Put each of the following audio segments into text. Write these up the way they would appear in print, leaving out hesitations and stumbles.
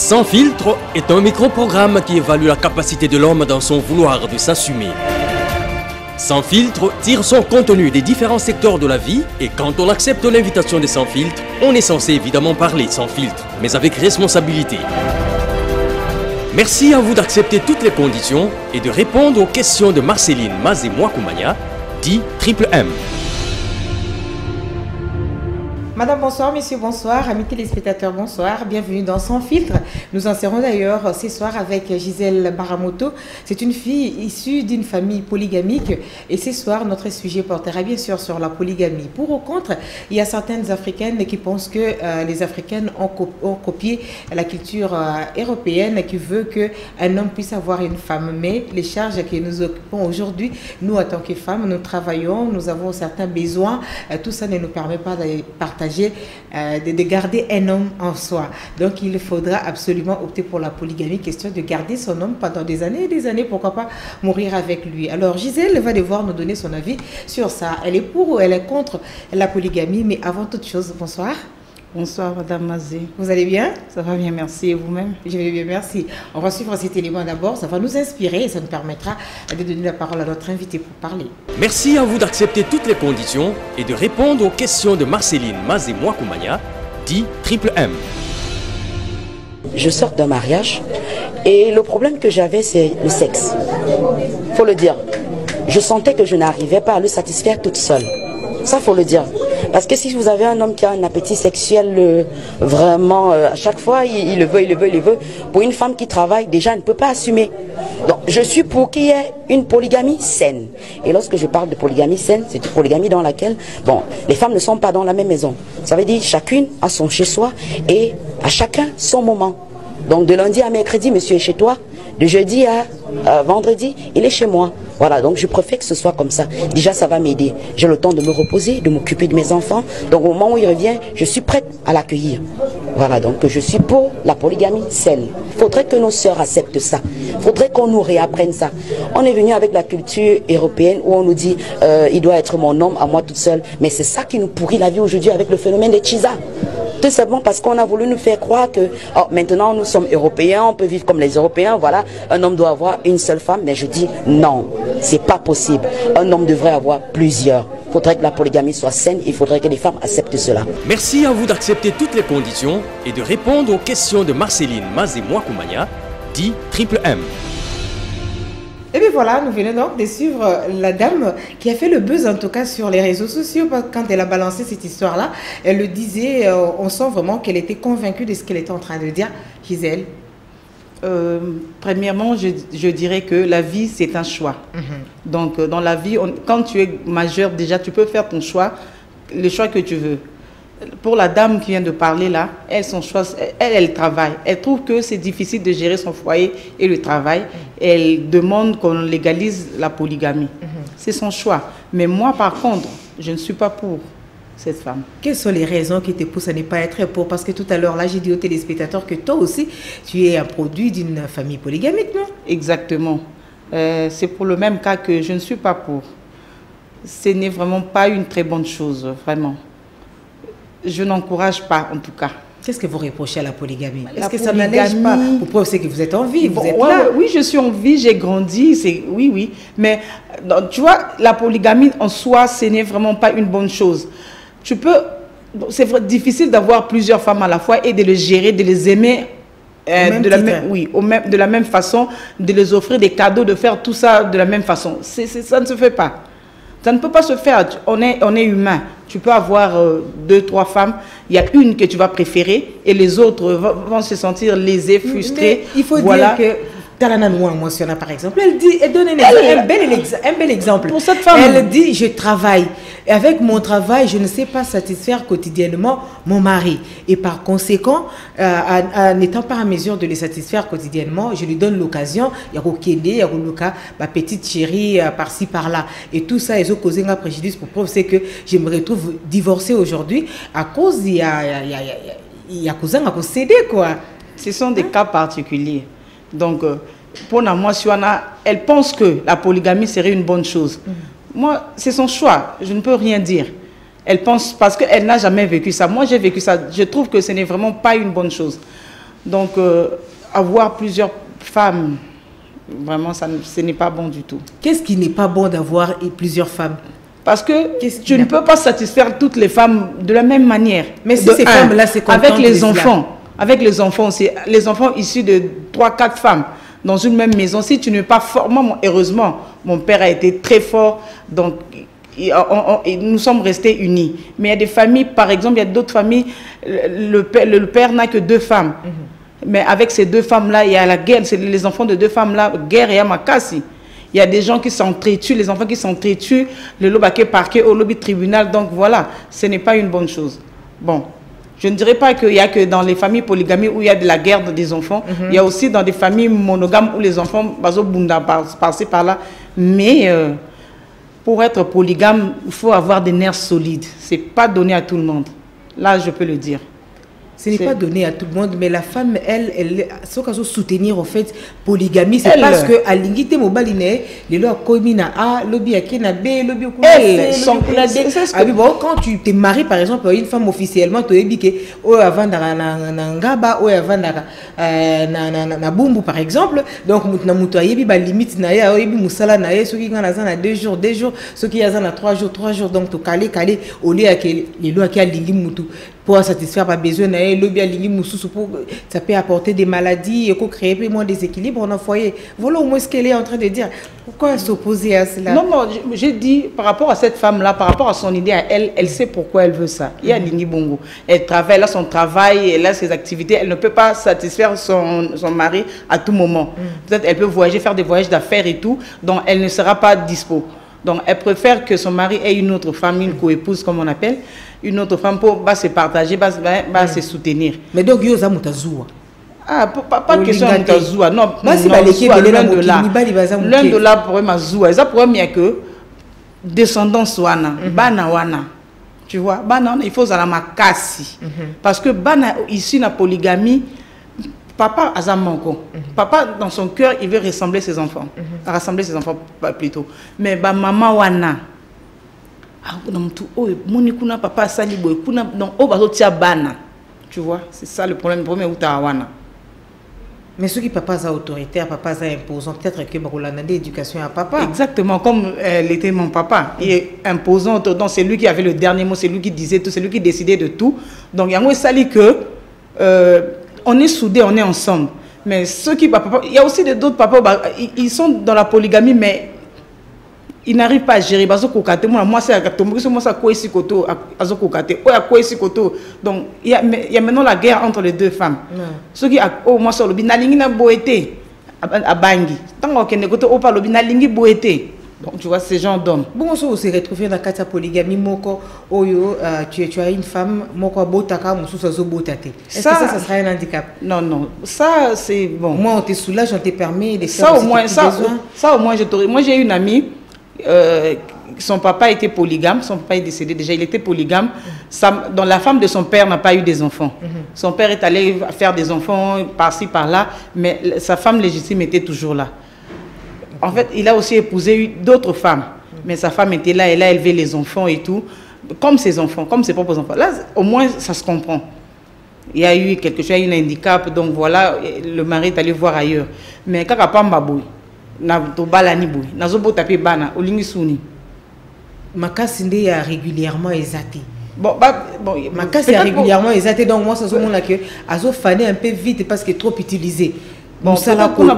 Sans filtre est un micro-programme qui évalue la capacité de l'homme dans son vouloir de s'assumer. Sans filtre tire son contenu des différents secteurs de la vie et quand on accepte l'invitation des sans filtre, on est censé évidemment parler sans filtre, mais avec responsabilité. Merci à vous d'accepter toutes les conditions et de répondre aux questions de Marceline Mazé-Mouakoumania, dit Triple M. Madame, bonsoir, messieurs, bonsoir, amis téléspectateurs, bonsoir, bienvenue dans Sans filtre. Nous en serons d'ailleurs ce soir avec Gisèle Baramoto. C'est une fille issue d'une famille polygamique et ce soir, notre sujet portera bien sûr sur la polygamie. Pour ou contre, il y a certaines Africaines qui pensent que les Africaines ont copié la culture européenne qui veut qu'un homme puisse avoir une femme. Mais les charges que nous occupons aujourd'hui, nous en tant que femmes, nous travaillons, nous avons certains besoins. Tout ça ne nous permet pas de partager de garder un homme en soi. Donc il faudra absolument opter pour la polygamie, question de garder son homme pendant des années, pourquoi pas mourir avec lui. Alors Gisèle va devoir nous donner son avis sur ça. Elle est pour ou elle est contre la polygamie, mais avant toute chose, bonsoir. Bonsoir Madame Mazé. Vous allez bien? Ça va bien, merci. Et vous-même? Je vais bien, merci. On va suivre cet élément d'abord, ça va nous inspirer et ça nous permettra de donner la parole à notre invité pour parler. Merci à vous d'accepter toutes les conditions et de répondre aux questions de Marceline Mazé-Mouakoumania, dit Triple M. Je sors d'un mariage et le problème que j'avais, c'est le sexe. Faut le dire. Je sentais que je n'arrivais pas à le satisfaire toute seule. Ça, faut le dire. Parce que si vous avez un homme qui a un appétit sexuel vraiment, à chaque fois, il le veut. Pour une femme qui travaille, déjà, elle ne peut pas assumer. Donc, je suis pour qu'il y ait une polygamie saine. Et lorsque je parle de polygamie saine, c'est une polygamie dans laquelle, bon, les femmes ne sont pas dans la même maison. Ça veut dire chacune a son chez-soi et à chacun son moment. Donc, de lundi à mercredi, monsieur est chez toi. De jeudi à vendredi, il est chez moi. Voilà, donc je préfère que ce soit comme ça. Déjà, ça va m'aider. J'ai le temps de me reposer, de m'occuper de mes enfants. Donc, au moment où il revient, je suis prête à l'accueillir. Voilà, donc je suis pour la polygamie saine. Il faudrait que nos sœurs acceptent ça. Il faudrait qu'on nous réapprenne ça. On est venu avec la culture européenne où on nous dit il doit être mon homme à moi toute seule. Mais c'est ça qui nous pourrit la vie aujourd'hui avec le phénomène des chisas. Tout simplement parce qu'on a voulu nous faire croire que maintenant nous sommes européens, on peut vivre comme les Européens, voilà, un homme doit avoir une seule femme, mais je dis non, c'est pas possible. Un homme devrait avoir plusieurs. Il faudrait que la polygamie soit saine, il faudrait que les femmes acceptent cela. Merci à vous d'accepter toutes les conditions et de répondre aux questions de Marceline Mazé-Mouakoumania, dit Triple M. Et bien voilà, nous venons donc de suivre la dame qui a fait le buzz en tout cas sur les réseaux sociaux. Quand elle a balancé cette histoire-là, elle le disait, on sent vraiment qu'elle était convaincue de ce qu'elle était en train de dire. Gisèle? Premièrement, je dirais que la vie, c'est un choix. Donc, dans la vie, quand tu es majeur, déjà, tu peux faire ton choix, le choix que tu veux. Pour la dame qui vient de parler là, elle travaille. Elle trouve que c'est difficile de gérer son foyer et le travail. Elle demande qu'on légalise la polygamie. C'est son choix. Mais moi, par contre, je ne suis pas pour cette femme. Quelles sont les raisons qui te poussent à ne pas être pour? Parce que tout à l'heure, là, j'ai dit aux téléspectateurs que toi aussi, tu es un produit d'une famille polygamique, non? Exactement. C'est pour le même cas que je ne suis pas pour. Ce n'est vraiment pas une très bonne chose, vraiment. Je n'encourage pas, en tout cas. Qu'est-ce que vous reprochez à la polygamie? Est-ce que ça n'allège pas? Vous pensez que vous êtes en vie, vous êtes là. Oui, je suis en vie, j'ai grandi, oui. Mais tu vois, la polygamie en soi, ce n'est vraiment pas une bonne chose. C'est difficile d'avoir plusieurs femmes à la fois et de les gérer, de les aimer de la même façon, de les offrir des cadeaux, de faire tout ça de la même façon. Ça ne se fait pas. Ça ne peut pas se faire. On est humain. Tu peux avoir 2, 3 femmes. Il y a une que tu vas préférer et les autres vont se sentir lésées, frustrées. Mais il faut dire que Talana Mouakoumania, par exemple, elle donne un bel exemple. Pour cette femme, elle dit, je travaille. Et avec mon travail, je ne sais pas satisfaire quotidiennement mon mari. Et par conséquent, en n'étant pas en mesure de le satisfaire quotidiennement, je lui donne l'occasion, il y a Okende, il y a ma petite chérie par-ci, par-là. Et tout ça, ils ont causé un préjudice pour preuve, c'est que je me retrouve divorcée aujourd'hui à cause, il y a cousin à céder, quoi. Ce sont des cas particuliers. Donc, pour moi, elle pense que la polygamie serait une bonne chose. Moi, c'est son choix. Je ne peux rien dire. Elle pense, parce qu'elle n'a jamais vécu ça. Moi, j'ai vécu ça. Je trouve que ce n'est vraiment pas une bonne chose. Donc, avoir plusieurs femmes, vraiment, ce n'est pas bon du tout. Qu'est-ce qui n'est pas bon d'avoir plusieurs femmes? Parce que tu ne peux pas satisfaire toutes les femmes de la même manière. Mais si ces femmes-là, c'est avec les enfants. Avec les enfants, c'est les enfants issus de 3-4 femmes dans une même maison. Si tu n'es pas fort, moi, heureusement, mon père a été très fort, donc nous sommes restés unis. Mais il y a des familles, par exemple, il y a d'autres familles, le père n'a que 2 femmes. Mais avec ces 2 femmes-là, il y a la guerre, c'est les enfants de 2 femmes-là, guerre et Yamakasi. Il y a des gens qui s'entretuent, les enfants qui s'entretuent, le lobby parquet au lobby tribunal. Donc voilà, ce n'est pas une bonne chose. Bon, je ne dirais pas qu'il n'y a que dans les familles polygamies où il y a de la guerre des enfants. Il y a aussi dans des familles monogames où les enfants par-ci par-là. Mais pour être polygame, il faut avoir des nerfs solides. Ce n'est pas donné à tout le monde. Là, je peux le dire. Ce n'est pas donné à tout le monde, mais la femme, elle soutenir en fait polygamie, c'est parce que à l'ingité mobile les lois communes a lobby à Kena B, lobby au elle quand tu te maries par exemple une femme officiellement, tu es biqué ou avant na ngaba ou avant na bumbu par exemple, donc na muto yebi ba limite na ya yebi musala na ye soki ngana za na 2 jours soki ya za na 3 jours donc to calé au lieu à que les lois qui a lingi mutu pour satisfaire pas besoin na ye lobby à lingi mususu pour ça peut apporter des maladies et créer moins déséquilibre dans le foyer. Voilà au moins ce qu'elle est en train de dire. Pourquoi s'opposer à cela? Non, j'ai dit par rapport à cette femme-là, par rapport à son idée à elle, elle sait pourquoi elle veut ça. Il y a Lingi Bongo. Elle travaille, elle a son travail, elle a ses activités. Elle ne peut pas satisfaire son mari à tout moment. Peut-être elle peut voyager, faire des voyages d'affaires et tout, donc elle ne sera pas dispo. Donc elle préfère que son mari ait une autre femme, une coépouse comme on appelle, une autre femme pour se partager, se soutenir. Mais donc, il y a Moutazoua. Ah, pas de question de Moutazoua. Non, loin de là, pour ma zoua. Ça pour moi, que descendance wana, bana wana. Tu vois, bana il faut la makasi. Parce que bana ici na polygamie, papa a zamanko. Papa dans son cœur, il veut rassembler ses enfants. Rassembler ses enfants plutôt. Mais ba maman wana. Papa sali boy kuna donc o bazo tia bana. Tu vois, c'est ça le problème où tu as wana. Mais ceux qui papa a autoritaire, papa a imposant, peut-être que Baroulana d'éducation à papa. Exactement, comme l'était mon papa. Il est imposant, donc c'est lui qui avait le dernier mot, c'est lui qui disait tout, c'est lui qui décidait de tout. Donc il y a un sali que on est soudés, on est ensemble. Mais ceux qui papa, il y a aussi d'autres papas, ils sont dans la polygamie, mais il n'arrive pas à gérer. Moi, c'est donc, il y a maintenant la guerre entre les 2 femmes. Ceux qui ont moi sur le binalingi na boété à Bangui. Tant qu'on est côté au par le binalingi boété. Donc, tu vois, ces gens d'hommes. Bon, on s'est retrouvé dans la polygamie. Moko, oyo, tu as une femme, moko botaka, moussou sazo botate. Est-ce que ça sera un handicap? Non, non. Ça, c'est bon. Moi, on te soulage, on te permet de faire ça au moins, ça au moins, moi, j'ai une amie. Son papa était polygame, son papa est décédé déjà, il était polygame. Donc la femme de son père n'a pas eu des enfants. Son père est allé faire des enfants par-ci, par-là, mais sa femme légitime était toujours là. En fait, il a aussi épousé d'autres femmes, mais sa femme était là, elle a élevé les enfants et tout, comme ses enfants, comme ses propres enfants. Là, au moins, ça se comprend. Il y a eu quelque chose, il y a eu un handicap, donc voilà, le mari est allé voir ailleurs. Mais quand Pambaboui, na to balani boy nazo botape bana olingi suni makasinde ya régulièrement exaté bon makasi régulièrement exaté donc moi ça se montre que azo fané un peu vite parce que trop utilisé bon ça la koto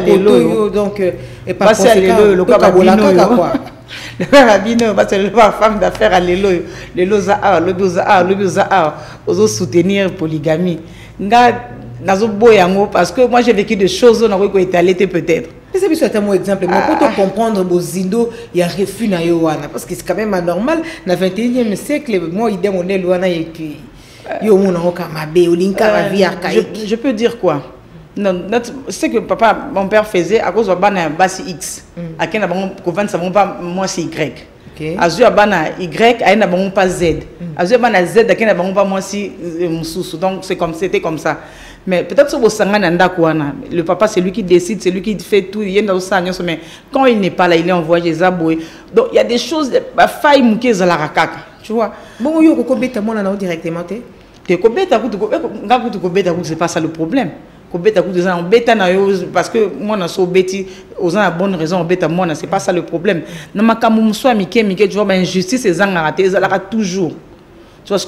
yo donc et pas le quoi le rabino va se lever femme d'affaires à lelo za ozo soutenir polygamie nga nazo boyango parce que moi j'ai vécu des choses on a étalé peut-être. Mais c'est juste un exemple mais pour comprendre bozindo il y a refus na yoana parce que c'est quand même anormal dans le 21e siècle moi idée mon loana et puis yo mon okamabe olinka la vie archaïque. Je peux dire quoi? Non, c'est que papa mon père faisait à cause de bana basi X. À quel moment qu'on vend ça pas moi c'est Y. Azur bana Y a na bon pas Z. Azur bana Z à quel moment pas moi si mususu donc c'est comme c'était comme ça. Mais peut-être sur le papa c'est lui qui décide, c'est lui qui fait tout, il y a mais quand il n'est pas là, il est en voyage zaboué. Donc il y a des choses failles mouké za la rakaka, tu vois. Bon yo koko beta mona na directement té. C'est pas ça le problème. Parce que moi, je suis aux bonne raison, c'est pas ça le problème. Tu vois, injustice, c'est toujours. Tu vois,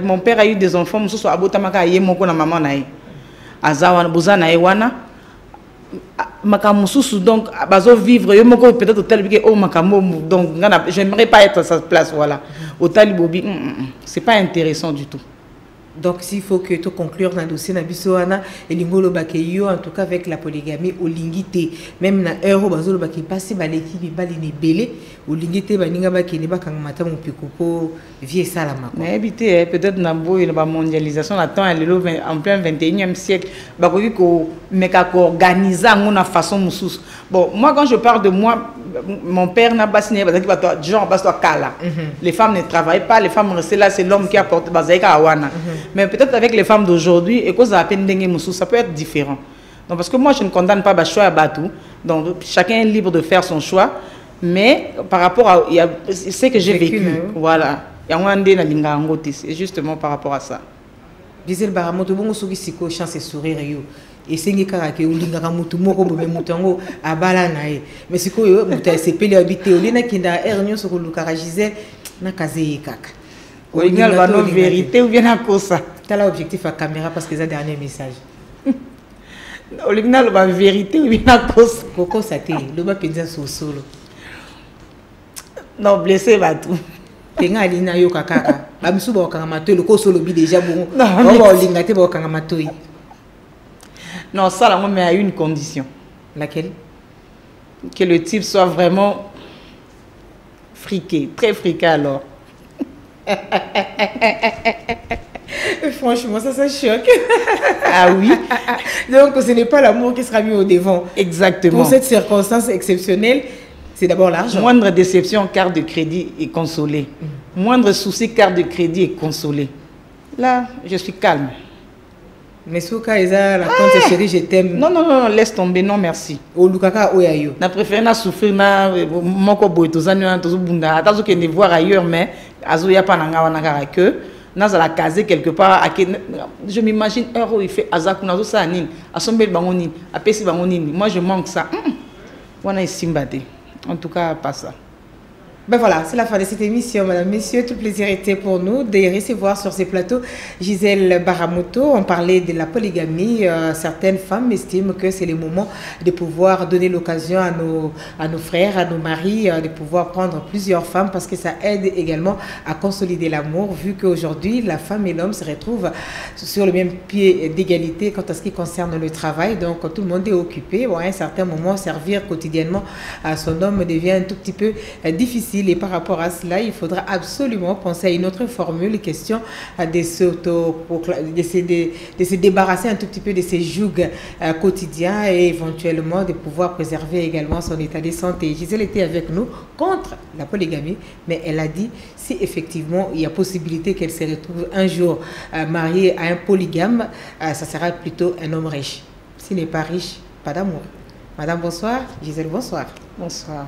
mon père a eu des enfants, je suis à Botamaka, il y a mon maman. Azawana, Bozana, Ewana. Donc, vivre, peut-être au tel oh, donc j'aimerais pas être à sa place, voilà. Au Talibobi, c'est pas intéressant du tout. Donc, s'il faut que tu conclures dans le dossier, Nabisoana et Lingolo Bakeyo, en tout cas avec la polygamie, au Lingité, même dans Euro Bazolo Baki, passé par l'équipe, Balini Belé, au Lingité, Baninga Baki, Neba Kangamata, mon Picopo, Vie Salama. Mais habité, peut-être dans la mondialisation, en plein 21e siècle, organiser de façon moussous. Bon, moi, quand je parle de moi, mon père n'a pas signé, genre, les femmes ne travaillent pas, les femmes restent là, c'est l'homme qui apporte Bazaïka Awana. Mais peut-être avec les femmes d'aujourd'hui, et cause à peine ça peut être différent. Donc, parce que moi, je ne condamne pas le choix à Batou. Donc, chacun est libre de faire son choix. Mais par rapport à ce que j'ai vécu, voilà. C'est justement par rapport à ça. Gisèle Baramoto, bon, ce qui est chance et sourire. Et c'est que tu as mutu moko bobe mutango abala nae mais c'est que muta sepeli habité olina kinda ernyo so lukara Gisèle na kaze kaka original va non vérité ou bien à cause tu as l'objectif à caméra parce que c'est un dernier message original va vérité ou bien à cause koko saté le ba penza solo non blessé va tout tenga alina yo kaka ba misu ba kanga matoi le ko solo bi déjà bon ba olinga te ba kanga matoi. Non, ça, là, mais à une condition. Laquelle? Que le type soit vraiment friqué, très friqué alors. Franchement, ça choque. Ah oui. Donc, ce n'est pas l'amour qui sera mis au devant. Exactement. Pour cette circonstance exceptionnelle, c'est d'abord l'argent. Moindre déception, carte de crédit est consolée. Moindre souci, carte de crédit est consolée. Là, je suis calme. Mais si la compte chérie, je t'aime. Non, non, non, laisse tomber, non, merci. O Lukaka Oyayo. Na préféré na souffrir na moko boitozani na tozo bunda. Attention que ne voir ailleurs, mais azoya pas nanga wana que na za la caser quelque part. Je m'imagine euro il fait azaku na zo sa nini. Asombel bangoni, apesi bangoni. Moi je manque ça. Wana isimbate. En tout cas pas ça. Ben voilà, c'est la fin de cette émission, madame, messieurs. Tout plaisir était pour nous de recevoir sur ces plateaux Gisèle Baramoto. On parlait de la polygamie. Certaines femmes estiment que c'est le moment de pouvoir donner l'occasion à nos frères, à nos maris, de pouvoir prendre plusieurs femmes parce que ça aide également à consolider l'amour, vu qu'aujourd'hui, la femme et l'homme se retrouvent sur le même pied d'égalité quant à ce qui concerne le travail. Donc, tout le monde est occupé. Bon, à un certain moment, servir quotidiennement à son homme devient un tout petit peu difficile. Et par rapport à cela, il faudra absolument penser à une autre formule, question de se débarrasser un tout petit peu de ces jougs quotidiens et éventuellement de pouvoir préserver également son état de santé. Gisèle était avec nous contre la polygamie, mais elle a dit si effectivement il y a possibilité qu'elle se retrouve un jour mariée à un polygame, ça sera plutôt un homme riche. S'il n'est pas riche, pas d'amour. Madame, bonsoir. Gisèle, bonsoir. Bonsoir.